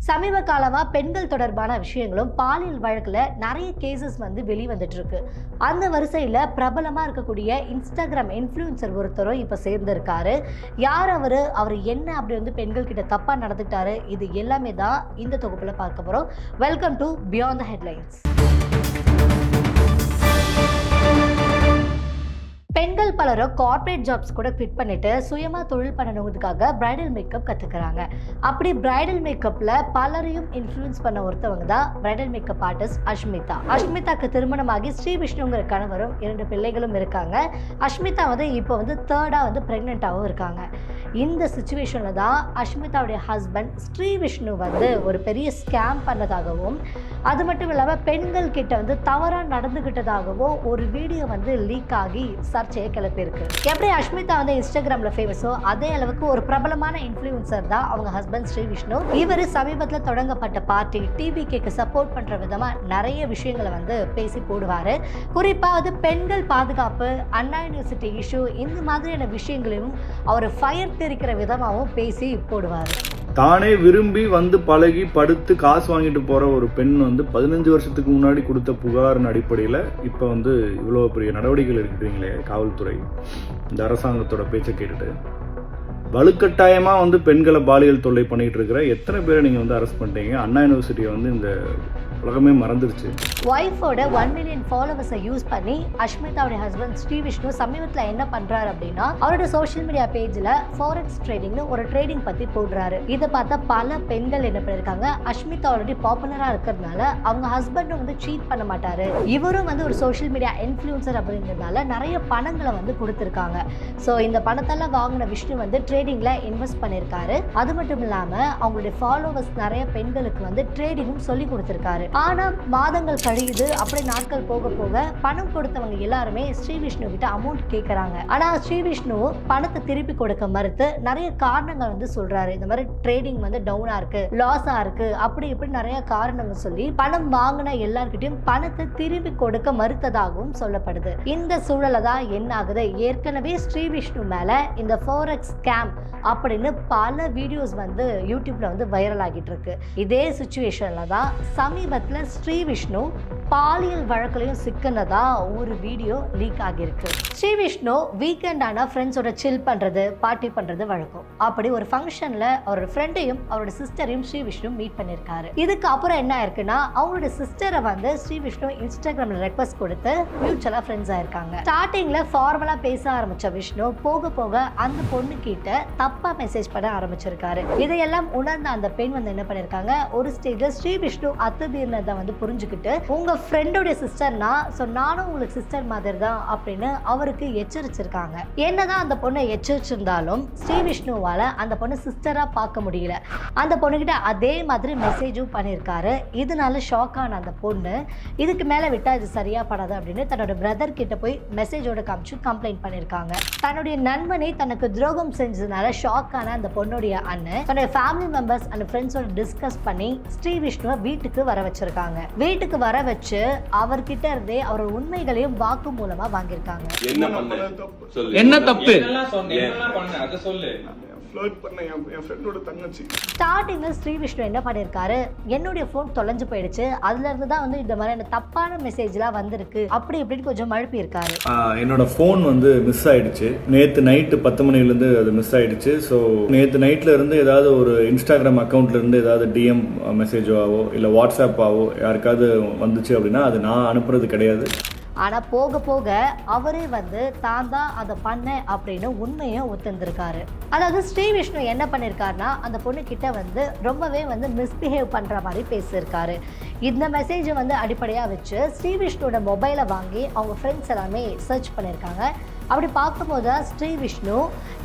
சமீப காலமாக பெண்கள் தொடர்பான விஷயங்களும் பாலியல் வழக்கில் நிறைய கேசஸ் வந்து வெளிவந்துட்டு இருக்கு. அந்த வரிசையில் பிரபலமாக இருக்கக்கூடிய இன்ஸ்டாகிராம் இன்ஃப்ளூயன்சர் ஒருத்தரும் இப்போ சேர்ந்திருக்காரு. யார் அவர் என்ன அப்படி வந்து பெண்கள் கிட்ட தப்பாக நடந்துக்கிட்டாரு, இது எல்லாமே தான் இந்த தொகுப்பில் பார்க்க போகிறோம். Welcome to beyond the headlines. பெண்கள் பலரும் கார்ப்பரேட் ஜாப்ஸ் கூட குவிட் பண்ணிட்டு சுயமா தொழில் பண்ணணுங்கிறதுக்காக பிரைடல் மேக்கப் கத்துக்கிறாங்க. அப்படி பிரைடல் மேக்கப்ல பலரையும் இன்ஃப்ளூயன்ஸ் பண்ண ஒருத்தவங்க தான் பிரைடல் மேக்கப் ஆர்டிஸ்ட் அஷ்மிதா. அஷ்மிதாக்கு திருமணமாகி ஸ்ரீ விஷ்ணுங்கிற கணவரும் 2 பிள்ளைகளும் இருக்காங்க. அஷ்மிதா வந்து இப்போ வந்து 3rd வந்து பிரெக்னென்ட்டாகவும் இருக்காங்க. இந்த சுச்சுவேஷன்ல தான் அஷ்மிதாவுடைய ஹஸ்பண்ட் ஸ்ரீ விஷ்ணு வந்து ஒரு பெரிய ஸ்கேம் பண்ணதாகவும், அது மட்டும் இல்லாமல் பெண்கள் கிட்ட வந்து தவறாக நடந்துகிட்டதாகவும் ஒரு வீடியோ வந்து லீக் ஆகி சர்ச்சையை கிளப்பியிருக்கு. எப்படி அஷ்மிதா வந்து இன்ஸ்டாகிராமில் ஃபேமஸோ அதே அளவுக்கு ஒரு பிரபலமான இன்ஃப்ளூயன்சர் தான் அவங்க ஹஸ்பண்ட் ஸ்ரீ விஷ்ணு. இவர் சமீபத்தில் தொடங்கப்பட்ட பார்ட்டி டிபிகேக்கு சப்போர்ட் பண்ணுற விதமாக நிறைய விஷயங்களை வந்து பேசி போடுவார். குறிப்பாக வந்து பெண்கள் பாதுகாப்பு, அண்ணா யூனிவர்சிட்டி இஷ்யூ, இந்த மாதிரியான விஷயங்களையும் அவர் ஃபயர் தெரிக்கிற விதமாகவும் பேசி போடுவார். தானே விரும்பி வந்து பழகி படுத்து காசு வாங்கிட்டு போகிற ஒரு பெண் வந்து 15 வருஷத்துக்கு முன்னாடி கொடுத்த புகாரின் அடிப்படையில் இப்போ வந்து இவ்வளோ பெரிய நடவடிக்கைகள் எடுக்கிறீங்களே காவல்துறை, இந்த அரசாங்கத்தோட பேச்சை கேட்டுட்டு வலுக்கட்டாயமாக வந்து பெண்களை பாலியல் தொல்லை பண்ணிகிட்டு இருக்கிற எத்தனை பேரை நீங்கள் வந்து அரெஸ்ட் பண்ணிட்டீங்க? அண்ணா யூனிவர்சிட்டியை வந்து இந்த உலகமே மறந்துருச்சு. ஒய்ஃபோட 1 மில்லியன் ஃபாலோவர்ஸை யூஸ் பண்ணி அஷ்மிதாவுடைய ஹஸ்பண்ட் ஸ்ரீ விஷ்ணு சமீபத்தில் என்ன பண்ணுறாரு அப்படின்னா, அவரோட சோஷியல் மீடியா பேஜில் ஃபாரெக்ஸ் ட்ரேடிங்னு ஒரு ட்ரேடிங் பற்றி போடுறாரு. இதை பார்த்தா பல பெண்கள் என்ன பண்ணியிருக்காங்க, அஷ்மிதா ஆல்ரெடி பாப்புலராக இருக்கிறதுனால அவங்க ஹஸ்பண்டும் வந்து சீட் பண்ண மாட்டாரு, இவரும் வந்து ஒரு சோஷியல் மீடியா இன்ஃப்ளூயன்சர் அப்படிங்கிறதுனால நிறைய பணங்களை வந்து கொடுத்துருக்காங்க. ஸோ இந்த பணத்தெல்லாம் வாங்கின விஷ்ணு வந்து ட்ரேடிங்கில் இன்வெஸ்ட் பண்ணியிருக்காரு. அது மட்டும் இல்லாமல் அவங்களுடைய ஃபாலோவர்ஸ் நிறைய பெண்களுக்கு வந்து ட்ரேடிங்கும் சொல்லி கொடுத்துருக்காரு. ஆனா மாதங்கள் கழியுது, அப்படி நாட்கள் போக போக பணம் கொடுத்தவங்க எல்லாருமே ஸ்ரீ விஷ்ணு கிட்ட அமௌண்ட் கேட்கறாங்க. ஆனா ஸ்ரீ விஷ்ணு பணத்தை திருப்பி கொடுக்க மறுத்து நிறைய காரணங்கள் வந்து சொல்றாரு. இந்த மாதிரி ட்ரேடிங் வந்து டவுனா இருக்கு, லாஸா இருக்கு, அப்படி இப்படி நிறைய காரணங்கள் சொல்லி பணம் வாங்கின எல்லார்கிட்டையும் பணத்தை திருப்பி கொடுக்க மறுத்ததாகவும் சொல்லப்படுது. இந்த சூழல தான் என்ன ஆகுது, ஏற்கனவே ஸ்ரீ விஷ்ணு மேல இந்த ஃபாரெக்ஸ் ஸ்கேம் அப்படின்னு பல வீடியோஸ் வந்து யூடியூப்ல வந்து வைரல் ஆகிட்டு இருக்கு. இதே சுச்சுவேஷன்ல தான் சமீபத்தில் ஸ்ரீ விஷ்ணு பாலியல் வழக்குலையும் சிக்கினதா ஒரு வீடியோ லீக் ஆகியிருக்கு. ஸ்ரீ விஷ்ணு வீக்கெண்டான ஃப்ரெண்ட்ஸோட சில் பண்றது, பார்ட்டி பண்றது வழக்கம். அப்படி ஒரு ஃபங்க்ஷன்ல அவரோட ஃப்ரெண்டையும் அவரோட சிஸ்டரையும் ஸ்ரீ விஷ்ணு மீட் பண்ணியிருக்காரு. இதுக்கு அப்புறம் என்ன ஆயிருக்குன்னா, அவங்களோட சிஸ்டரை வந்து ஸ்ரீ விஷ்ணு இன்ஸ்டாகிராம்ல ரெக்வஸ்ட் கொடுத்து மியூச்சுவலா ஃப்ரெண்ட்ஸ் ஆயிருக்காங்க. ஸ்டார்டிங்ல ஃபார்மலா பேச ஆரம்பிச்ச விஷ்ணு போக போக அந்த பொண்ணு கிட்ட தப்பா மெசேஜ் பண்ண ஆரம்பிச்சிருக்காரு. இதையெல்லாம் உணர்ந்த அந்த பெண் வந்து என்ன பண்ணிருக்காங்க, ஒரு ஸ்டேஜ்ல ஸ்ரீ விஷ்ணு அத்துமீறினதை வந்து புரிஞ்சுக்கிட்டு, உங்க ஃப்ரெண்டோட சிஸ்டர்னா ஸோ நானும் உங்களுக்கு சிஸ்டர் மாதிரி தான் அப்படின்னு அவருக்கு எச்சரிச்சிருக்காங்க. என்னதான் அந்த பொண்ணை எச்சரிச்சிருந்தாலும் ஸ்ரீ விஷ்ணுவால அந்த பொண்ணு சிஸ்டரா பார்க்க முடியல. அந்த பொண்ணுகிட்ட அதே மாதிரி மெசேஜும் பண்ணியிருக்காரு. இதனால ஷாக் ஆன அந்த பொண்ணு, இதுக்கு மேல விட்டா இது சரியா படாது அப்படின்னு தன்னோட பிரதர் கிட்ட போய் மெசேஜோட காமிச்சு கம்ப்ளைண்ட் பண்ணியிருக்காங்க. தன்னுடைய நண்பனை தனக்கு துரோகம் செஞ்சதுனால ஷாக் ஆன அந்த பொண்ணுடைய அண்ணன் தன்னுடைய ஃபேமிலி மெம்பர்ஸ் அண்ட் ஃப்ரெண்ட்ஸோட டிஸ்கஸ் பண்ணி ஸ்ரீ விஷ்ணுவை வீட்டுக்கு வர வச்சிருக்காங்க. வீட்டுக்கு வர வச்சு அவர்கிட்ட இருந்தே அவரோட உண்மைகளையும் வாக்கு மூலமா வாங்கியிருக்காங்க. என்ன தப்பு? ஸ்டார்டிங்ல ஸ்ரீ விஷ்ணு என்ன பண்ணிருக்காரு, என்னுடைய போன் தொலைஞ்சு போயிடுச்சு, அதுல இருந்து தான் வந்து இந்த மாதிரி தப்பான மெசேஜ்லாம் வந்திருக்கு அப்படி இப்படின்னு கொஞ்சம் மழுப்பி இருக்காரு. என்னோட ஃபோன் வந்து மிஸ் ஆயிடுச்சு. நேற்று நைட்டு 10 மணிலேருந்து அது மிஸ் ஆயிடுச்சு. ஸோ நேற்று நைட்ல இருந்து ஏதாவது ஒரு இன்ஸ்டாகிராம் அக்கௌண்ட்ல இருந்து ஏதாவது டிஎம் மெசேஜாவோ இல்லை வாட்ஸ்அப்பாவோ யாருக்காவது வந்துச்சு அப்படின்னா அது நான் அனுப்புறது கிடையாது. ஆனால் போக போக அவரே வந்து தான் தான் அதை பண்ணேன் அப்படின்னு உண்மையை ஒத்துந்திருக்காரு. அதாவது ஸ்ரீ விஷ்ணு என்ன பண்ணியிருக்காருன்னா, அந்த பொண்ணு கிட்ட வந்து ரொம்பவே வந்து மிஸ்பிஹேவ் பண்ணுற மாதிரி பேசியிருக்காரு. இந்த மெசேஜை வந்து அடிப்படையாக வச்சு ஸ்ரீ விஷ்ணுவோட மொபைலை வாங்கி அவங்க ஃப்ரெண்ட்ஸ் எல்லாமே சர்ச் பண்ணியிருக்காங்க. அப்படி பார்க்கும்போது தான் ஸ்ரீ விஷ்ணு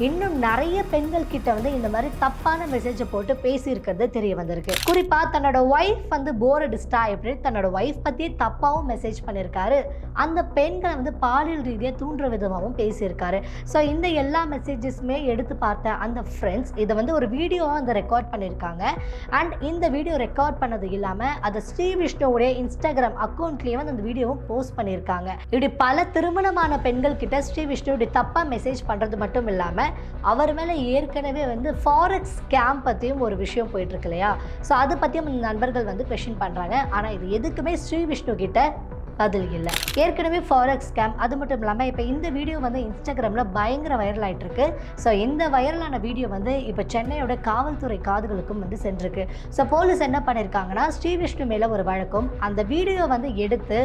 இன்னும் நிறைய பெண்கள் கிட்ட வந்து இந்த மாதிரி தப்பான மெசேஜை போட்டு பேசியிருக்கிறது தெரிய வந்திருக்கு. குறிப்பா தன்னோட ஒய்ஃப் வந்து போர் அடிச்சிட்டா எப்படி தன்னோட ஒய்ஃப் பத்தியே தப்பாவும் மெசேஜ் பண்ணியிருக்காரு. அந்த பெண்களை வந்து பாலியல் ரீதியாக தூண்டுற விதமாகவும் பேசியிருக்காரு. ஸோ இந்த எல்லா மெசேஜஸுமே எடுத்து பார்த்த அந்த ஃப்ரெண்ட்ஸ் இதை வந்து ஒரு வீடியோவாக அந்த ரெக்கார்ட் பண்ணியிருக்காங்க. அண்ட் இந்த வீடியோ ரெக்கார்ட் பண்ணது இல்லாமல் அதை ஸ்ரீ விஷ்ணுவுடைய இன்ஸ்டாகிராம் அக்கௌண்ட்லேயே வந்து அந்த வீடியோவும் போஸ்ட் பண்ணியிருக்காங்க. இப்படி பல திருமணமான பெண்கள் கிட்ட ஸ்ரீ விஷ்ணு இப்படி தப்பாக மெசேஜ் பண்ணுறது மட்டும் இல்லாமல் அவர் மேலே ஏற்கனவே வந்து ஃபாரெக்ஸ் ஸ்கேம் பற்றியும் ஒரு விஷயம் போயிட்டுருக்கு இல்லையா? ஸோ அதை பற்றியும் நண்பர்கள் வந்து கொஷின் பண்ணுறாங்க. ஆனால் இது எதுக்குமே ஸ்ரீ விஷ்ணு கிட்ட பதில் இல்லை. ஏற்கனவே ஃபாரெக்ஸ் ஸ்கேம், அது மட்டும் இல்லாமல் இப்போ இந்த வீடியோ வந்து இன்ஸ்டாகிராமில் பயங்கர வைரல் ஆகிட்டு இருக்கு. ஸோ இந்த வைரலான வீடியோ வந்து இப்போ சென்னையோட காவல்துறை காதுகளுக்கும் வந்து சென்றிருக்கு. ஸோ போலீஸ் என்ன பண்ணியிருக்காங்கன்னா ஸ்ரீ விஷ்ணு மேலே ஒரு வழக்கும், அந்த வீடியோ வந்து எடுத்து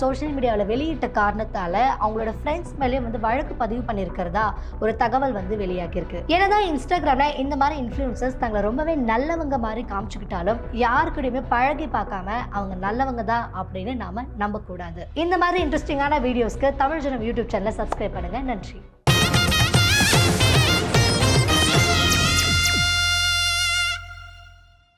சோஷியல் மீடியாவில் வெளியிட்ட காரணத்தால் அவங்களோட ஃப்ரெண்ட்ஸ் மேலேயும் வந்து வழக்கு பதிவு பண்ணியிருக்கிறதா ஒரு தகவல் வந்து வெளியாகியிருக்கு. ஏன்னதான் இன்ஸ்டாகிராமில் இந்த மாதிரி இன்ஃப்ளூயன்சர்ஸ் தங்களை ரொம்பவே நல்லவங்க மாதிரி காமிச்சுக்கிட்டாலும் யாருக்கூடையுமே பழகி பார்க்காம அவங்க நல்லவங்க தான் அப்படின்னு நாம நம்ப கூடாது. இந்த மாதிரி இன்ட்ரெஸ்டிங்கான வீடியோஸ்க்கு தமிழ் ஜனம் யூடியூப் சேனலை சப்ஸ்கிரைப் பண்ணுங்க. நன்றி.